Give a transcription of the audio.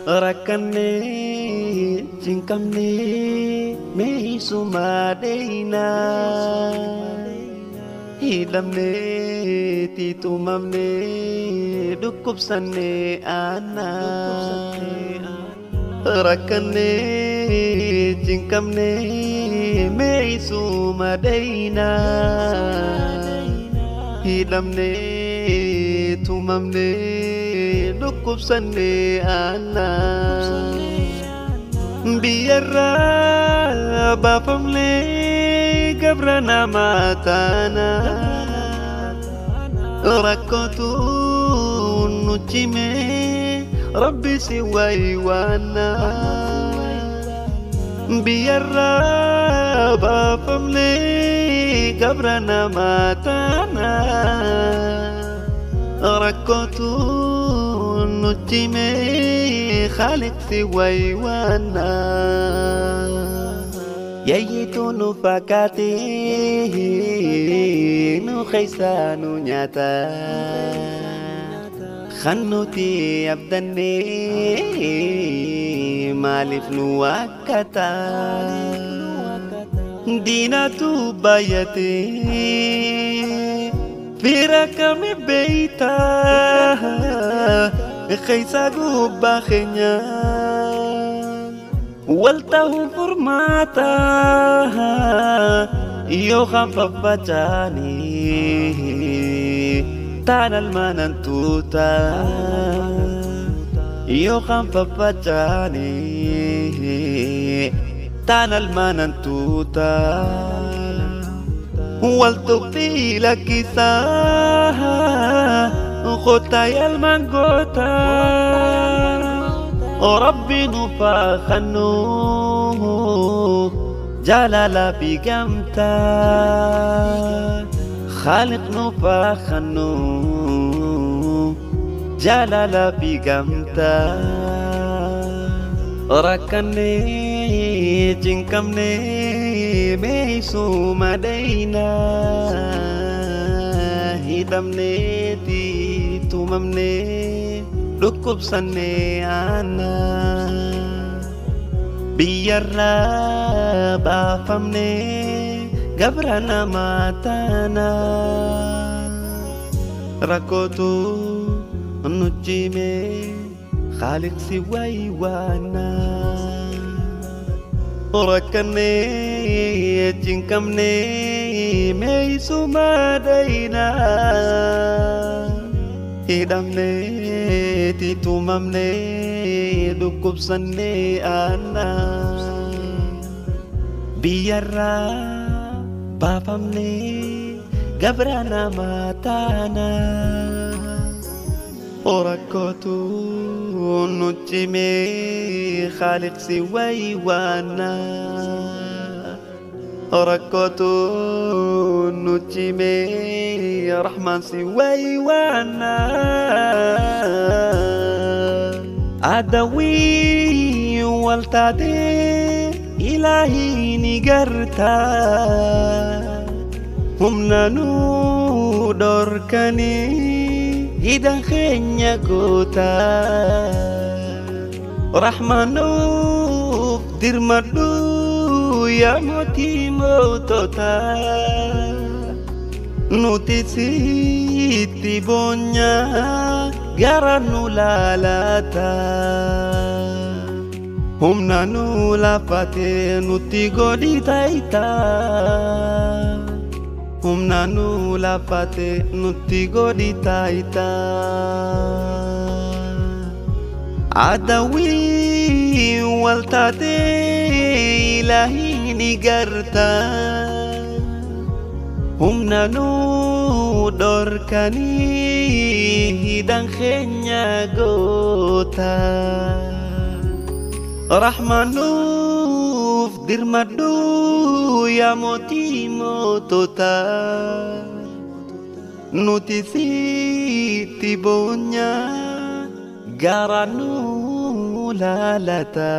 rakkanne cinqamne meeysuma deeyna hidhamne tiitumamne dhukkubsanne aanna rakkanne cinqamne meeysuma deeyna hidhamne tumamne dhukkubsanne aanna biyyarraa baafamne gabra namaa taana rakkootu nu cime rabbi si waywaanna biyyarraa baafamne gabra namaa taana rakkootu nu cime خالق si waywaanna yayyitu nu fakkaate nu keeysaa nu nyaata kan nuti abdanne maaliif nu wakkata diinatu baay'ate fira kami beeyta keeysa gubbaa keenya walta'uu furmaata yoo kan faffacaani taan almaanan tuuta yoo kan faffacaani taan almaanan tuuta waltuqtii lakkisaa خطا يا المنقوطة وربي نفاخنو جلالا بقمتا خالق نفاخنو جلالا بقمتا ركني جنكمني ميسو مدينة hidhamne tiitumamne dhukkubsanne aanna biyyarraa baafamne gabra namaa taana rakkootu nu cime خالق si waywaanna rakkanne cinqamne meeysuma deeyna hidhamne tiitumamne dhukkubsanne aanna biyyarraa baafamne gabra namaa taana rakkootu nu cime خالق si waywaanna rakkootu nu cime rahmaan si waywaanna adawii waltaate ilaahii ni garta humna nu dhorkanii hidhan keenya goota rahmaanuuf dirmadhu yaa mootii mootota nuti sitti boonya gara nu laalata humna nu laafate nuti godhi taayita humna nu laafate nuti godhi taayita adawii waltaate ilaahii ni garta humna nu dhorkanii hidhan keenya goota rahmaanuuf dirmadhu yaa mootii mootota nuti sitti boonya gara nu laalata